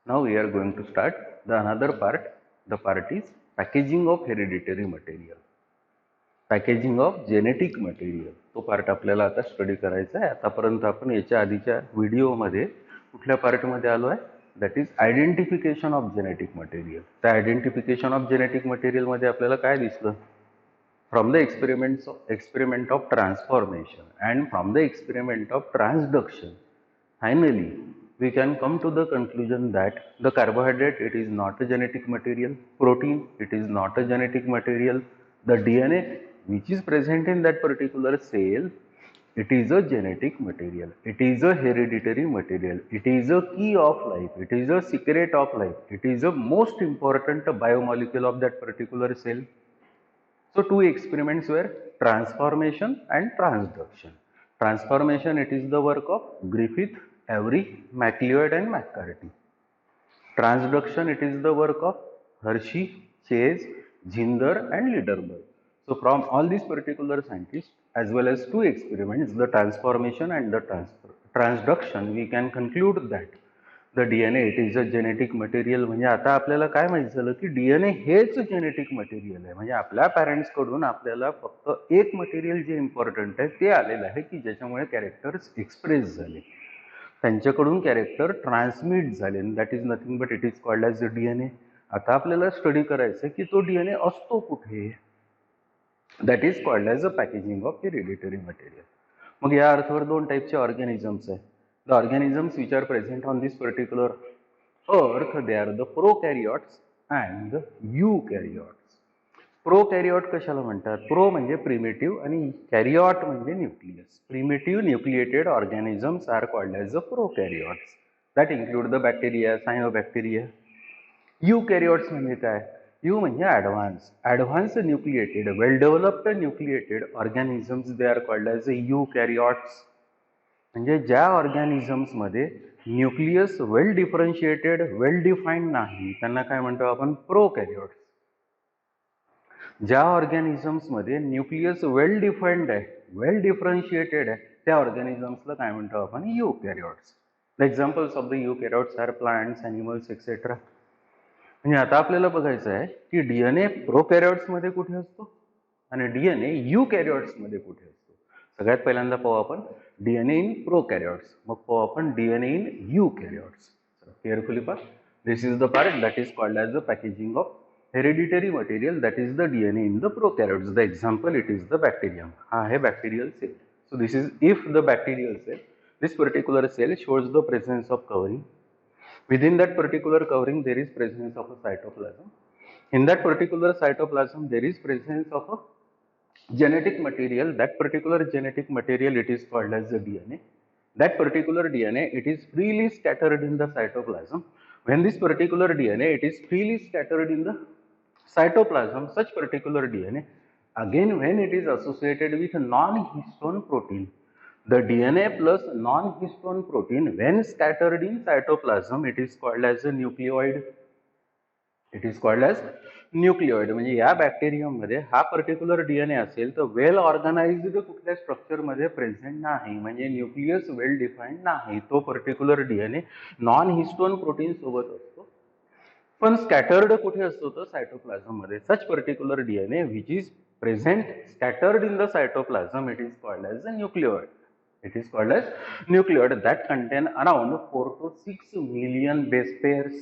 Now we are going to start the another part. The part is packaging of hereditary material. Packaging of genetic material तो part आपल्याला आता study करायचा आहे. आतापर्यंत आपण याच्या आधीच्या व्हिडिओमध्ये कुठल्या पार्टमध्ये आलो आहे, that is identification of genetic material. त्या आयडेंटिफिकेशन ऑफ जेनेटिक मटेरियलमध्ये आपल्याला काय दिसलं, from the experiment of transformation and from the experiment of transduction finally we can come to the conclusion that the carbohydrate, it is not a genetic material, protein, it is not a genetic material, the DNA which is present in that particular cell, it is a genetic material, it is a hereditary material, it is a key of life, it is a secret of life, it is a most important biomolecule of that particular cell. So two experiments were transformation and transduction. Transformation, it is the work of Griffith, Avery, MacLeod and McCarthy. Transduction, it is the work of Hershey, Chase, Zinder and Liderberg. So from all these particular scientists as well as two experiments, the transformation and the transduction, we can conclude that the DNA, it is a genetic material. म्हणजे आता आपल्याला काय माहिती झालं की DNA हेच genetic material आहे. म्हणजे आपल्या पॅरेंट्स कडून आपल्याला फक्त एक मटेरियल जे इम्पॉर्टंट आहे ते आलेलं आहे की ज्याच्यामुळे कॅरेक्टर्स एक्सप्रेस झाले, त्यांच्याकडून कॅरेक्टर ट्रान्समिट झाले. That is nothing but it is called as DNA. आता आपल्याला स्टडी करायचं की तो DNA असतो कुठे, that is called as a packaging of hereditary material. मग या अर्थावर दोन टाईपचे ऑर्गॅनिझम्स आहे. The organisms which are present on this particular earth, they are the prokaryotes and the eukaryotes. Prokaryote कशाला म्हणतात? प्रो म्हणजे प्रिमिटिव्ह आणि कॅरियोट म्हणजे nucleus. Primitive nucleated organisms are called as the prokaryotes. That include the bacteria, cyanobacteria. Eukaryotes म्हणजे काय? Eu म्हणजे advance nucleated, well developed nucleated organisms, they are called as a eukaryotes. म्हणजे ज्या ऑर्गॅनिझम्समध्ये nucleus well differentiated, well defined नाही, त्यांना काय म्हणतो आपण? प्रोकॅरियोट्स. ज्या ऑर्गॅनिझम्समध्ये न्यूक्लियस वेल डिफाईन्ड आहे, वेल डिफरन्शिएटेड आहे, त्या ऑर्गॅनिझम्सला काय म्हणतो आपण? Eukaryotes. The examples of the eukaryotes are plants, animals etcetera. म्हणजे आता आपल्याला बघायचं आहे की DNA प्रोकॅरियोट्समध्ये कुठे असतो आणि DNA यूकॅरियोट्समध्ये कुठे असतो. सगळ्यात पहिल्यांदा पाहू आपण DNA इन प्रोकॅरियोट्स, मग पाहू आपण DNA इन यूकॅरियोट्स. केअरफुली पहा. This is the part that is called as the packaging of hereditary material, that is the DNA in the prokaryotes. The example, it is the bacterium. हा आहे bacterial cell. So this is if the bacterial cell, this particular cell shows the presence of covering. Within that particular covering, there is presence of a cytoplasm. In that particular cytoplasm, there is presence of a genetic material. That particular genetic material, it is called as the DNA. That particular DNA, it is freely scattered in the cytoplasm. When this particular DNA, it is freely scattered in the cytoplasm, such particular DNA, again when it is associated with non-histone protein, the DNA plus non-histone protein, when scattered in cytoplasm, it is called as a nucleoid. It is called as न्यूक्लिओइड. म्हणजे या बॅक्टेरियममध्ये हा particular DNA असेल तर वेल organised कुठल्या स्ट्रक्चरमध्ये present नाही, म्हणजे nucleus वेल defined नाही, तो particular DNA non histone protein सोबत असतो, पण स्कॅटर्ड कुठे असतो? तर सायटोप्लाझम मध्ये. सच particular DNA which is present scattered in the cytoplasm, it is called as a nucleoid. It is called as nucleoid that contain around 4 to 6 million base pairs.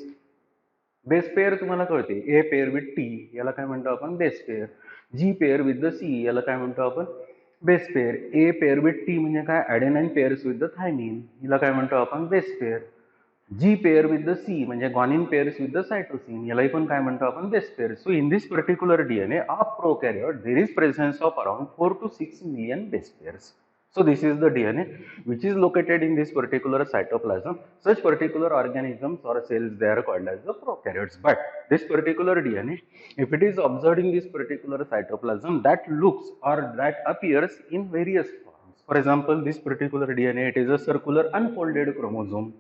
Base pair तुम्हाला कळते, ए pair with T याला काय म्हणतो आपण? Base pair. G pair with the C याला काय म्हणतो आपण? Base pair. A pair with T म्हणजे काय? Adenine pairs with the thymine, हिला काय म्हणतो आपण? Base pair. G pair with the C म्हणजे guanine pairs with the cytosine, यालाही पण काय म्हणतो आपण? Base pair. So in this particular DNA of prokaryote there is presence of around 4 to 6 million base pairs. So this is the DNA which is located in this particular cytoplasm. Such particular organisms or cells, they are called as the prokaryotes. But this particular DNA, if it is observed in this particular cytoplasm, that looks or that appears in various forms. For example, this particular DNA, it is a circular unfolded chromosome.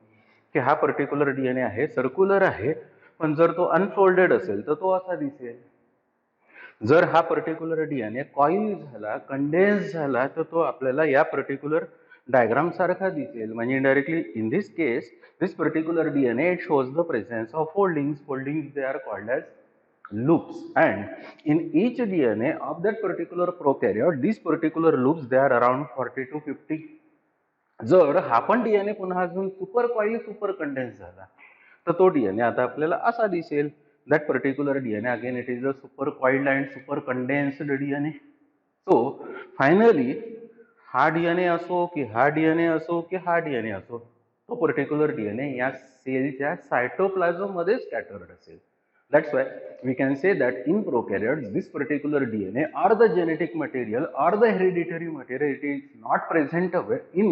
कि हा particular DNA आहे, circular आहे, पण जर तो unfolded असेल तर तो असा दिसेल. जर हा पर्टिक्युलर DNA कॉईल झाला, कंडेन्स झाला, तर तो आपल्याला या पर्टिक्युलर डायग्राम सारखा दिसेल, म्हणजे indirectly in this case this particular DNA it shows the presence of foldings. Foldings they are called as loops, and in each DNA of that particular prokaryote these particular loops they are around 40 to 50. जर हा पण DNA पुन्हा अजून super coil super condense झाला तर तो DNA आता आपल्याला असा दिसेल. That particular DNA again it is a super coiled and super condensed DNA. So finally हा डीएनए असो की हा डीएनए असो की हा डीएनए असो तो पर्टिक्युलर डीएनए या सेलच्या सायटोप्लाझम मध्ये स्कॅटर्ड असेल. That's why we can say that in prokaryotes, this particular DNA or the genetic material or the hereditary material, it is not present in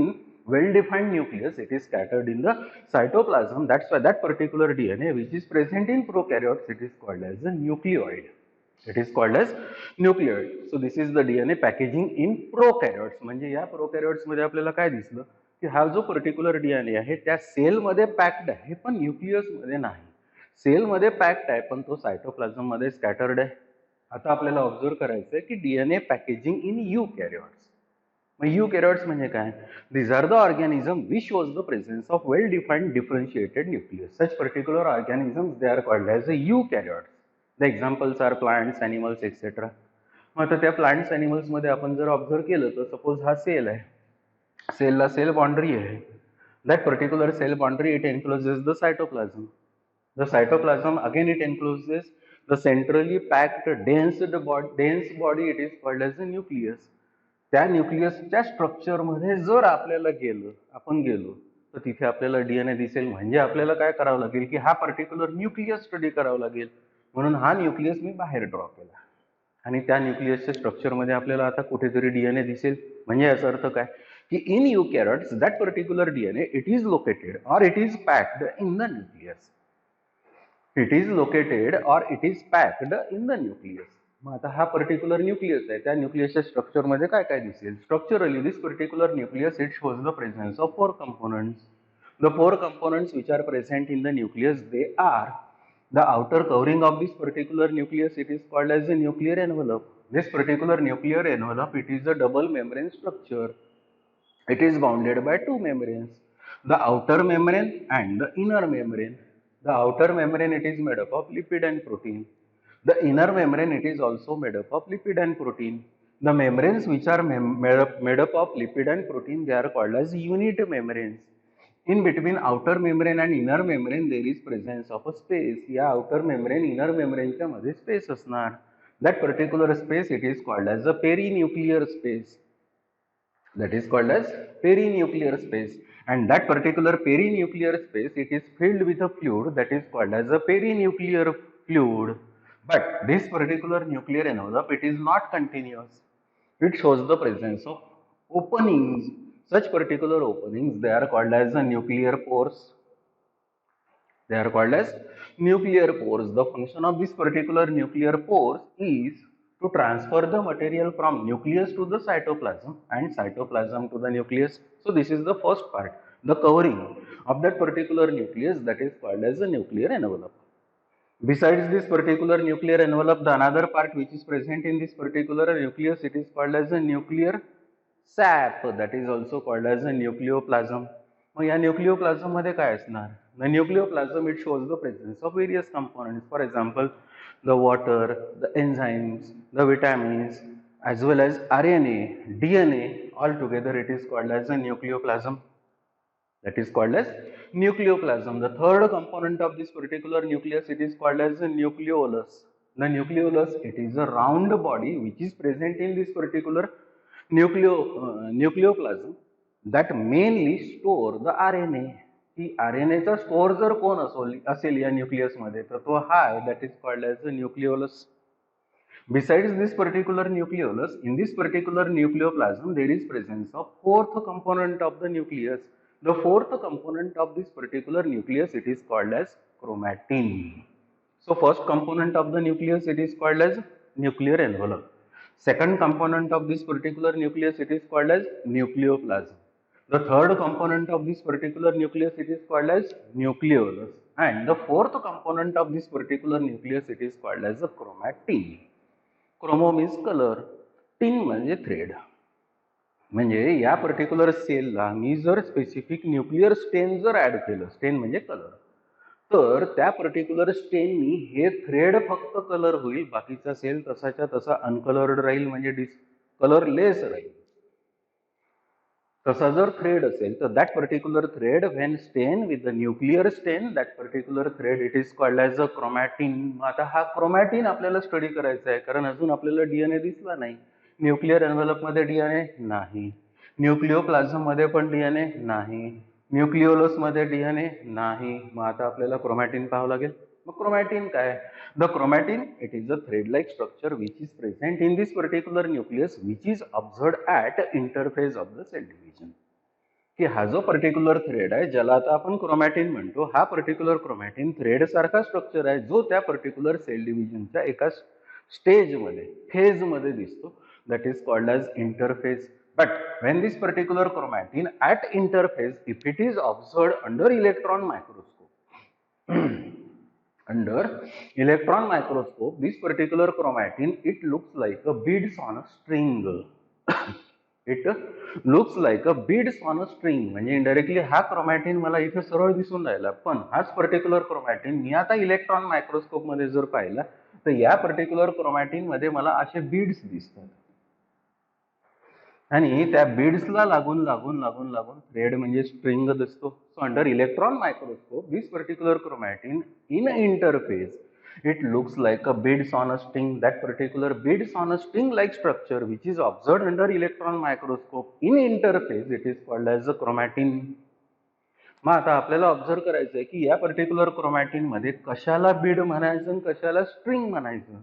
well-defined nucleus. It is scattered in the cytoplasm. That's why that particular DNA which is present in prokaryotes, it is called as a nucleoid. It is called as nucleoid. So this is the DNA packaging in prokaryotes. म्हणजे या prokaryotes मध्ये आपल्याला काय दिसलं की हा जो particular DNA आहे त्या सेल मध्ये पॅक्ड आहे पण न्यूक्लियस मध्ये नाही. सेल मध्ये पॅक्ड आहे पण तो सायटोप्लाझम मध्ये स्कॅटर्ड आहे. आता आपल्याला ऑब्झर्व करायचं आहे की डीएनए पॅकेजिंग इन यूकॅरियोट्स. मग यूकॅरियोट्स म्हणजे काय? These are the organism which shows the presence of well defined differentiated nucleus. Such particular organisms they are called as a eukaryotes. The examples are plants, animals, etc. मग आता त्या plants animals मध्ये आपण जर observe केलं तर suppose हा cell आहे, सेलला सेल बाउंड्री आहे. That particular cell boundary it encloses the cytoplasm. The cytoplasm again it encloses the centrally packed dense body, it is called as a nucleus. त्या न्यूक्लियसच्या स्ट्रक्चर मध्ये जर आपल्याला आपण गेलो तर तिथे आपल्याला डीएनए दिसेल. म्हणजे आपल्याला काय करावं लागेल की हा पर्टिक्युलर न्यूक्लियस स्टडी करावा लागेल. म्हणून हा न्यूक्लियस मी बाहेर ड्रॉ केला आणि त्या न्यूक्लियसच्या स्ट्रक्चर मध्ये आपल्याला आता कुठेतरी डीएनए दिसेल. म्हणजे याचा अर्थ काय की in eukaryotes that particular DNA it is located और it is packed in the nucleus. It is located और it is packed in the nucleus. मग आता हा पर्टिक्युलर न्यूक्लियस आहे त्या न्यूक्लियसच्या स्ट्रक्चर मध्ये काय काय दिसेल. Structurally this particular nucleus it shows the presence of 4 components. The 4 components which are present in the nucleus they are the outer covering of this particular nucleus, it is called as the nuclear envelope. This particular nuclear envelope it is a double membrane structure. It is bounded by 2 membranes, the outer membrane and the inner membrane. The outer membrane it is made up of lipid and protein. The inner membrane it is also made up of lipid and protein. The membranes which are made up of lipid and protein they are called as unit membranes. In between outer membrane and inner membrane there is presence of a space. या outer membrane inner membrane च्या मध्ये space असणार. That particular space it is called as a perinuclear space. That is called as perinuclear space. And that particular perinuclear space it is filled with a fluid that is called as a perinuclear fluid. But this particular nuclear envelope it is not continuous. It shows the presence of openings. Such particular openings they are called as the nuclear pores. They are called as nuclear pores. The function of this particular nuclear pores is to transfer the material from nucleus to the cytoplasm and cytoplasm to the nucleus. So this is the first part, the covering of that particular nucleus that is called as a nuclear envelope. Besides this particular nuclear envelope, the another part which is present in this particular nucleus it is called as a nuclear sap, that is also called as a nucleoplasm. मग या न्यूक्लियोप्लाझम मध्ये काय असणार? The nucleoplasm it shows the presence of various components. For example, the water, the enzymes, the vitamins, as well as RNA, DNA. All together it is called as a nucleoplasm. That is called as nucleoplasm. The third component of this particular nucleus it is called as a nucleolus. The nucleolus it is a round body which is present in this particular nucleoplasm that mainly store the RNA. की RNA चा store जर कोण असेल या nucleus मध्ये तर तो हा आहे, that is called as a nucleolus. Besides this particular nucleolus, in this particular nucleoplasm there is presence of fourth component of the nucleus. The fourth component of this particular nucleus it is called as chromatin. So first component of the nucleus it is called as nuclear envelope. Second component of this particular nucleus it is called as nucleoplasm. The third component of this particular nucleus it is called as nucleolus, and the fourth component of this particular nucleus it is called as a chromatin. Chromo means color, tin म्हणजे thread. म्हणजे या particular सेलला मी जर specific nuclear स्टेन जर add केलं, स्टेन म्हणजे colour, तर त्या पर्टिक्युलर स्टेननी हे थ्रेड फक्त कलर होईल, बाकीचा सेल तसाच्या तसा अनकलर्ड राहील, म्हणजे कलरलेस राहील. तसा जर थ्रेड असेल तर दॅट पर्टिक्युलर थ्रेड व्हेन स्टेन विथ द न्यूक्लिअर स्टेन, that particular thread it is called as a chromatin. आता हा क्रोमॅटिन आपल्याला स्टडी करायचा आहे, कारण अजून आपल्याला डीएनए दिसला नाही. न्यूक्लिअर एन्व्हलपमध्ये डीएनए नाही, न्यूक्लिओप्लाझममध्ये पण डीएनए नाही, न्यूक्लिओलसमध्ये डीएनए नाही. मग आता आपल्याला क्रोमॅटिन पाहावं लागेल. मग क्रोमॅटिन काय? The chromatin, it is a thread-like structure which is present in this particular nucleus, which is observed at interphase of the cell division. की हा जो पर्टिक्युलर थ्रेड आहे, ज्याला आता आपण क्रोमॅटिन म्हणतो, हा पर्टिक्युलर क्रोमॅटिन थ्रेड सारखा स्ट्रक्चर आहे, जो त्या पर्टिक्युलर सेल डिव्हिजनच्या एका स्टेजमध्ये, फेजमध्ये दिसतो. That is called as interphase. But when this particular chromatin at interphase, if it is observed under electron microscope, under electron microscope, this particular chromatin, it looks like a beads on a string. It looks like a beads on a string. म्हणजे indirectly हा chromatin मला इथे सरळ दिसून राहिला, पण हाच particular chromatin मी आता इलेक्ट्रॉन मायक्रोस्कोप मध्ये जर पाहिला तर या पर्टिक्युलर क्रोमॅटिन मध्ये मला असे बीड्स दिसतात, आणि त्या बीड्सला लागून लागून लागून लागून थ्रेड म्हणजे स्ट्रिंग दिसतो. So under electron microscope this particular chromatin in interface, it looks like a beads on a string. That particular beads on a string like structure which is observed under electron microscope in interphase, it is called as a chromatin. मग आता आपल्याला observe करायचं आहे की या particular chromatin मध्ये कशाला बीड म्हणायचं आणि कशाला स्ट्रिंग म्हणायचं.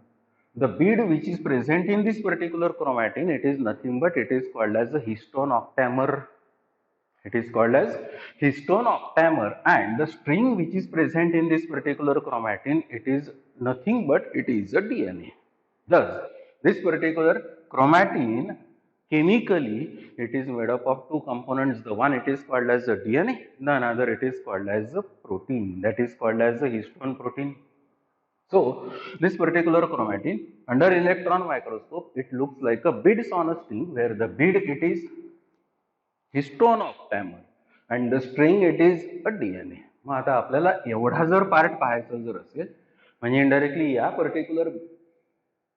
The bead which is present in this particular chromatin, it is nothing but it is called as a histone octamer. It is called as histone octamer, and the string which is present in this particular chromatin, it is nothing but it is a DNA. Thus, this particular chromatin, chemically it is made up of two components. The one it is called as a DNA, the another it is called as a protein, that is called as a histone protein. So this particular chromatin under electron microscope, it looks like a beads on a string, where the bead it is histone octamer and the string it is a DNA. मग आता आपल्याला एवढा जर part पाहायचा जर असेल, म्हणजे indirectly या पर्टिक्युलर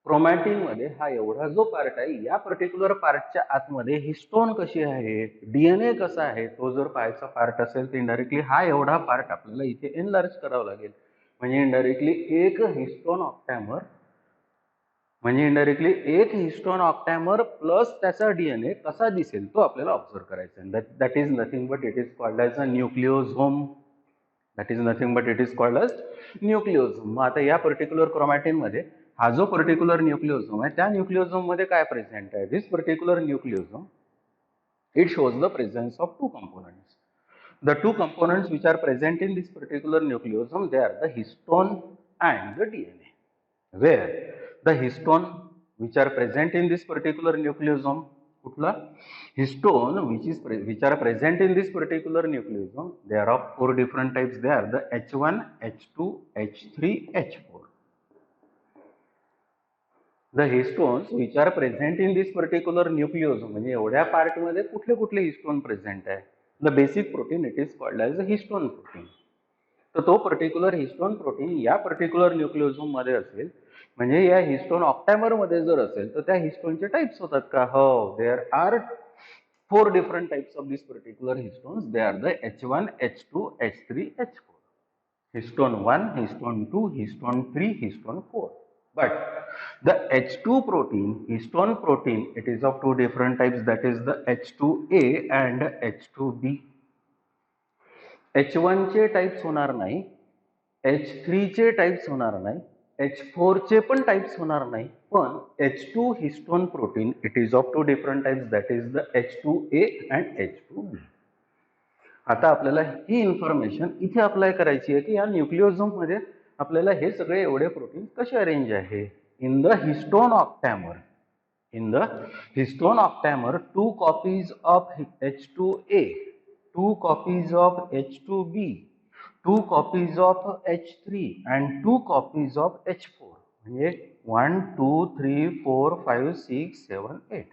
क्रोमॅटिन मध्ये हा एवढा जो पार्ट आहे, या पर्टिक्युलर पार्टच्या आतमध्ये हिस्टोन कशी आहे, डीएनए कसा आहे, तो जर पाहायचा पार्ट असेल तर इनडायरेक्टली हा एवढा पार्ट आपल्याला इथे एनलार्ज करावा लागेल. म्हणजे इनडायरेक्टली एक हिस्टोन ऑक्टॅमर, म्हणजे इनडायरेक्टली एक हिस्टोन ऑक्टॅमर प्लस त्याचा डीएनए कसा दिसेल तो आपल्याला ऑब्झर्व करायचा आहे. That is nothing but it is called as a nucleosome. That is nothing but it is called as nucleosome. मग आता या पर्टिक्युलर क्रोमॅटिन मध्ये हा जो पर्टिक्युलर न्यूक्लिओझोम आहे, त्या न्यूक्लिओझोम मध्ये काय प्रेझेंट आहे? This particular न्यूक्लिओझोम, it shows the presence of two components. The two components which are present in this particular nucleosome, they are the histone and the DNA. Where the histone which are present in this particular nucleosome, kutla histone which are present in this particular nucleosome, they are of four different types. They are the H1, H2, H3, H4. The histones which are present in this particular nucleosome, म्हणजे एवढ्या part मध्ये कुठले कुठले histone present आहे? The basic protein it is called as a histone protein. तर तो particular histone protein या particular न्यूक्लिओझोम मध्ये असेल, म्हणजे या हिस्टोन ऑक्टॅमर मध्ये जर असेल तर त्या हिस्टोनचे टाइप्स होतात का? हो, there are four different types of this particular histones. They are the H1, H2, H3, H4. Histone 1, histone 2, histone 3, histone 4. But the H2 protein, histone protein, it is of two different types, that is the H2A and H2B. H1 चे types होणार नाही, H3 चे types होणार नाही, H4 चे पण types होणार नाही, पण H2 histone protein, it is of two different types, that is the H2A and H2B. आता आपल्याला ही इन्फॉर्मेशन इथे अप्लाय करायची आहे की या न्यूक्लिओझोम मध्ये आपल्याला हे सगळे एवढे प्रोटीन कसे अरेंज आहे. In the histone octamer, in the histone octamer, two copies of H2A, two copies of H2B, two copies of H3 and two copies of H4. म्हणजे 1, 2, 3, 4, 5, 6, 7, 8.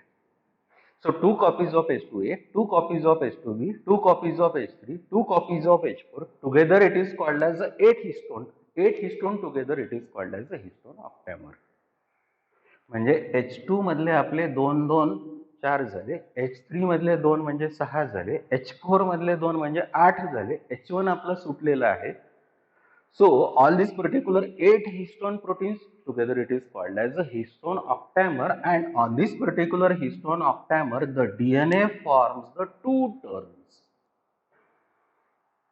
So two copies of H2A, two copies of H2B, two copies of H3, two copies of H4. Together it is called as a 8 histone. 8 histone together it is called as a histone octamer. म्हणजे H2 मधले आपले 2 2 4 झाले, H3 मधले 2 म्हणजे 6 झाले, H4 मधले 2 म्हणजे 8 झाले, H1 आपला सुटलेला आहे. So all these particular 8 histone proteins together it is called as a histone octamer, and on this particular histone octamer the DNA forms the 2 turns.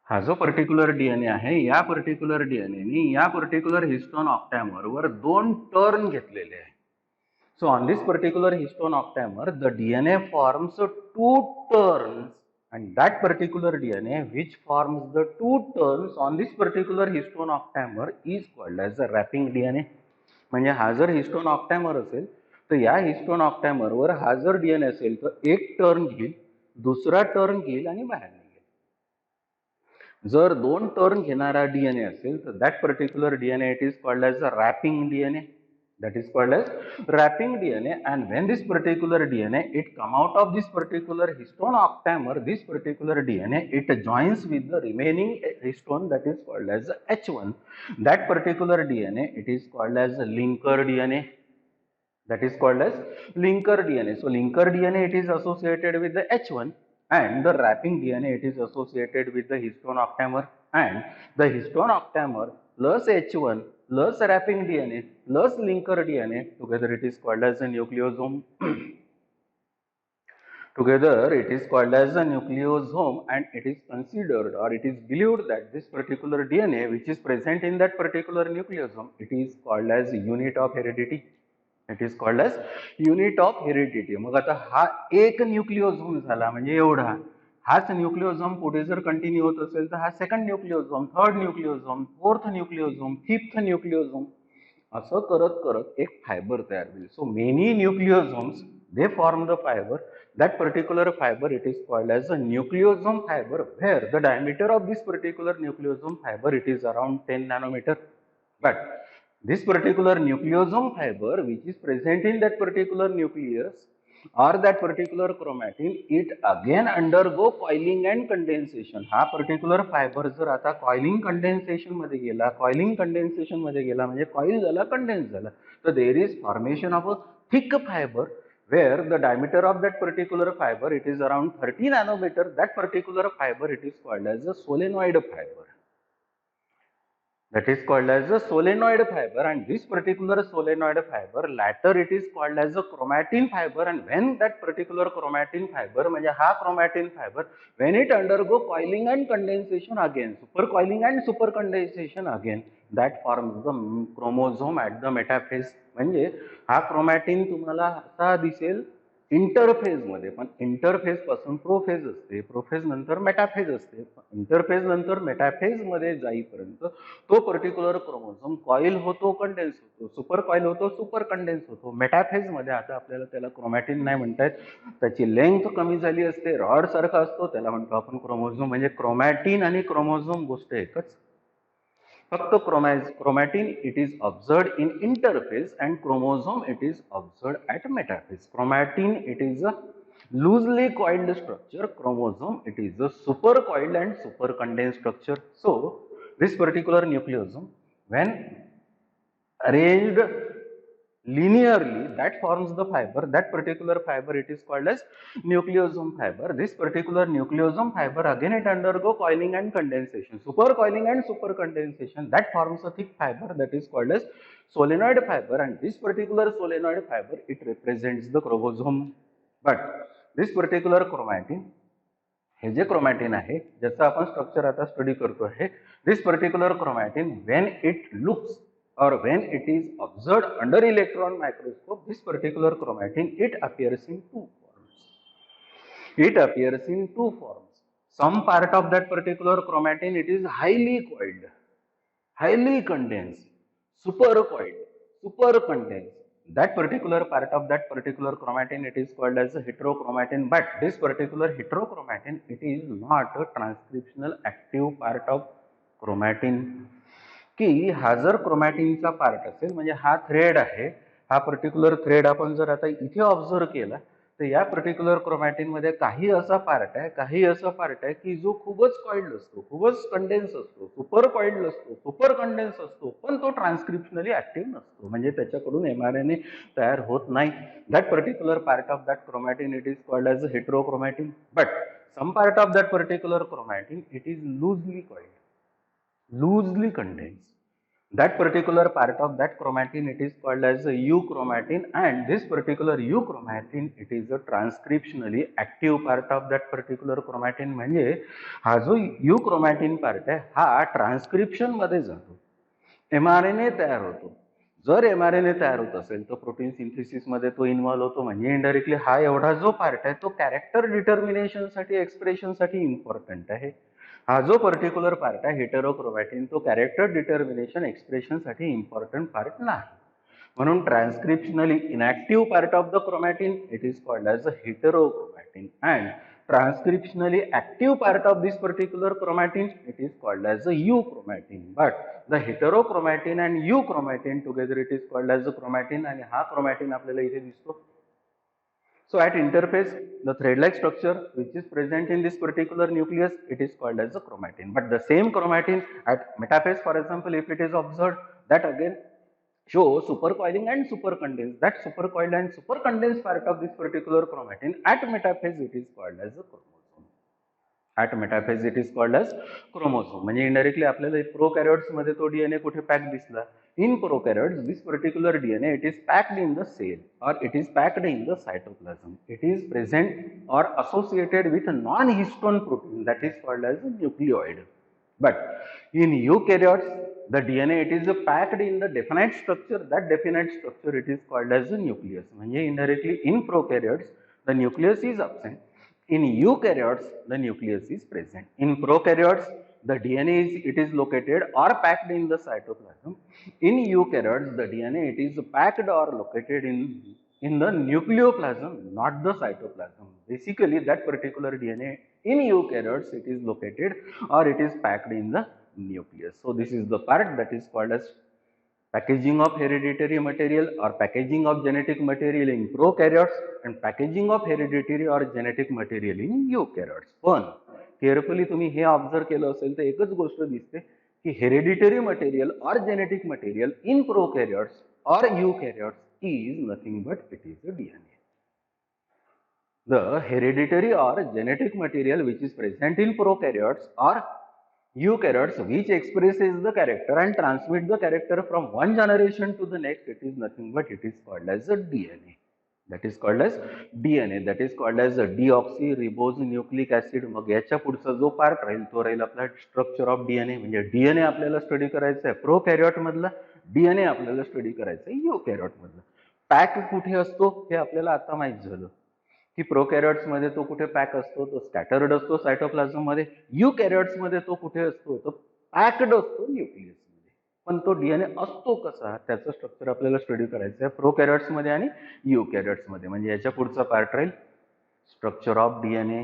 हा जो पर्टिक्युलर डीएनए आहे या पर्टिक्युलर डीएनए ने या पर्टिक्युलर हिस्टोन ऑक्टॅमर वर 2 turn घेतलेले आहे. So on this particular histone octamer the DNA forms 2 turns, and that particular DNA which forms the 2 turns on this particular histone octamer is called as a wrapping DNA. म्हणजे हा जर histone ऑक्टॅमर असेल तर या histone ऑक्टॅमर वर हा जर DNA असेल तर एक टर्न घेईल, दुसरा टर्न घेईल आणि बाहेर निघेल. जर 2 टर्न घेणारा डीएनए असेल तर that particular DNA it is called as a wrapping DNA. That is called as wrapping DNA, and when this particular DNA it come out of this particular histone octamer, this particular DNA it joins with the remaining histone that is called as H1. That particular DNA it is called as linker DNA. That is called as linker DNA. So linker DNA it is associated with the H1, and the wrapping DNA it is associated with the histone octamer, and the histone octamer plus H1 plus wrapping DNA plus linker DNA together it is called as a nucleosome. Together it is called as a nucleosome, and it is considered or it is believed that this particular DNA which is present in that particular nucleosome it is called as unit of heredity. It is called as unit of heredity. मग आता हा एक न्यूक्लिओझोम झाला म्हणजे एवढा. हाच न्यूक्लिओझोम पुढे जर कंटिन्यू होत असेल तर हा second nucleosome, third nucleosome, fourth nucleosome, fifth nucleosome असं करत करत एक फायबर तयार होईल. So many nucleosomes they form the fibre. That particular fiber it is called as a nucleosome fiber, where the diameter of this particular nucleosome fiber it is around 10 nanometer. But this particular nucleosome fiber which is present in that particular nucleus or that particular chromatin it again undergo coiling and condensation. हा particular fiber जर आता coiling condensation मध्ये गेला, coiling condensation मध्ये गेला म्हणजे coil झाला, condense झाला, तर there is formation of a thick fiber where the diameter of that particular fiber it is around 30 nanometer. That particular fiber it is called as a solenoid fiber. That is called as a solenoid fiber, and this particular solenoid fiber later it is called as a chromatin fiber. And when that particular chromatin fiber म्हणजे हा chromatin fiber when it undergo coiling and condensation again, super coiling and super condensation again, that forms the chromosome at the metaphase. म्हणजे हा chromatin तुम्हाला असा दिसेल interphase मध्ये, पण interphase पासून प्रोफेज असते, प्रोफेज नंतर मेटाफेज असते, इंटरफेज नंतर मेटाफेज मध्ये जाईपर्यंत तो पर्टिक्युलर क्रोमोझोम कॉइल होतो, कंडेन्स होतो, सुपर कॉइल होतो, सुपर कंडेन्स होतो. मेटाफेज मध्ये आता आपल्याला त्याला क्रोमॅटिन नाही म्हणतायत, त्याची लेंथ कमी झाली असते, रॉड सारखा असतो, त्याला म्हणतो आपण क्रोमोझोम. म्हणजे क्रोमॅटिन आणि क्रोमोझोम गोष्ट एकच. फक्त chromatin it is observed in interphase and chromosome it is observed at metaphase. Chromatin it is a loosely coiled structure, chromosome it is a super coiled and super condensed structure. So this particular nucleosome when arranged linearly that forms the fiber. That particular fiber it is called as nucleosome fiber. This particular nucleosome fiber again it undergo coiling and condensation, super coiling and super condensation, that forms a thick fiber that is called as solenoid fiber. And this particular solenoid fiber it represents the chromosome. But this particular chromatin, हे जे chromatin आहे ज्याचं आपण structure आता study करतो आहे, this particular chromatin when it looks or when it is observed under electron microscope, this particular chromatin it appears in two forms. It appears in two forms. Some part of that particular chromatin it is highly coiled, highly condensed, super coiled, super condensed. That particular part of that particular chromatin it is called as a heterochromatin. But this particular heterochromatin it is not a transcriptional active part of chromatin. की हा जर क्रोमॅटिनचा part असेल म्हणजे हा thread आहे, हा particular thread आपण जर आता इथे ऑब्झर्व केला तर या पर्टिक्युलर क्रोमॅटिनमध्ये काही असा पार्ट आहे की जो खूपच कॉइल्ड असतो, खूपच कंडेन्स असतो, सुपर कॉइल्ड असतो, सुपर कंडेन्स असतो, पण तो ट्रान्सक्रिप्शनली ऍक्टिव्ह नसतो, म्हणजे त्याच्याकडून mRNA तयार होत नाही. That particular part of that chromatin it is called as a heterochromatin, but some part of that particular chromatin it is loosely coiled, loosely condensed. That particular part of that chromatin it is called as a euchromatin, and this particular euchromatin it is a transcriptionally active part of that particular chromatin. म्हणजे हा जो euchromatin part आहे हा transcription मध्ये जातो, mRNA तयार होतो. जर mRNA तयार होत असेल तर प्रोटीन सिंथेसिस मध्ये तो इन्व्हॉल्व होतो, म्हणजे इनडायरेक्टली हा एवढा जो पार्ट आहे तो कॅरेक्टर डिटर्मिनेशन साठी, एक्सप्रेशन साठी इम्पॉर्टंट आहे. हा जो पर्टिक्युलर पार्ट आहे हेटेरोक्रोमॅटिन तो कॅरेक्टर डिटर्मिनेशन, एक्सप्रेशन साठी इम्पॉर्टंट पार्ट नाही. म्हणून transcriptionally inactive part of the chromatin it is called as a heterochromatin, and transcriptionally active part of this particular chromatin it is called as a euchromatin. But the heterochromatin and euchromatin together it is called as a chromatin, आणि हा chromatin आपल्याला इथे दिसतो. So at interphase the thread like structure which is present in this particular nucleus it is called as a chromatin. But the same chromatin at metaphase, for example, if it is observed, that again show supercoiling and supercondense. That supercoiled and supercondensed part of this particular chromatin at metaphase it is called as a chromosome. At metaphase it is called as chromosome. म्हणजे indirectly आपल्याला प्रोकॅरियोट्स मध्ये तो DNA कुठे pack दिसला. In prokaryotes this particular DNA it is packed in the cell or it is packed in the cytoplasm. It is present or associated with a non-histone protein that is called as a nucleoid. But in eukaryotes the DNA it is packed in the definite structure. That definite structure it is called as a nucleus. म्हणजे indirectly in prokaryotes the nucleus is absent. In eukaryotes the nucleus is present. In prokaryotes the DNA is located or packed in the cytoplasm. In eukaryotes the DNA it is packed or located in the nucleoplasm, not the cytoplasm. Basically that particular DNA in eukaryotes it is located or it is packed in the nucleus. So this is the part that is called as packaging of hereditary material or packaging of genetic material in prokaryotes and packaging of hereditary or genetic material in eukaryotes. पण carefully तुम्ही हे observe केलं असेल तर एकच गोष्ट दिसते की हेरेडिटरी मटेरियल और जेनेटिक मटेरियल इन प्रोकॅरियोट्स और eukaryotes is nothing but it is a DNA. The hereditary or genetic material which is present in prokaryotes or eukaryotes which expresses the character and transmit the character from one generation to the next, it is nothing but it is called as a DNA. That is called as DNA. That is called as a deoxyribonucleic acid. मग याच्या पुढचा जो part राहील तो राहील आपला structure of DNA. म्हणजे DNA आपल्याला स्टडी करायचं आहे प्रोकॅरियोट मधला, डीएनए आपल्याला स्टडी करायचं आहे यूकॅरियोट मधला. पॅक कुठे असतो हे आपल्याला आता माहित झालं की प्रोकॅरियोट्स मध्ये तो कुठे पॅक असतो, तो स्कॅटर्ड असतो सायटोप्लाझम मध्ये. यूकॅरियोट्स मध्ये तो कुठे असतो, तो पॅक्ड असतो न्यूक्लियस मध्ये. पण तो डीएनए असतो कसा त्याचं स्ट्रक्चर आपल्याला स्टडी करायचं आहे प्रोकॅरियोट्स मध्ये आणि यूकॅरियोट्स मध्ये. म्हणजे याच्या पुढचा पार्ट राहील स्ट्रक्चर ऑफ डीएनए,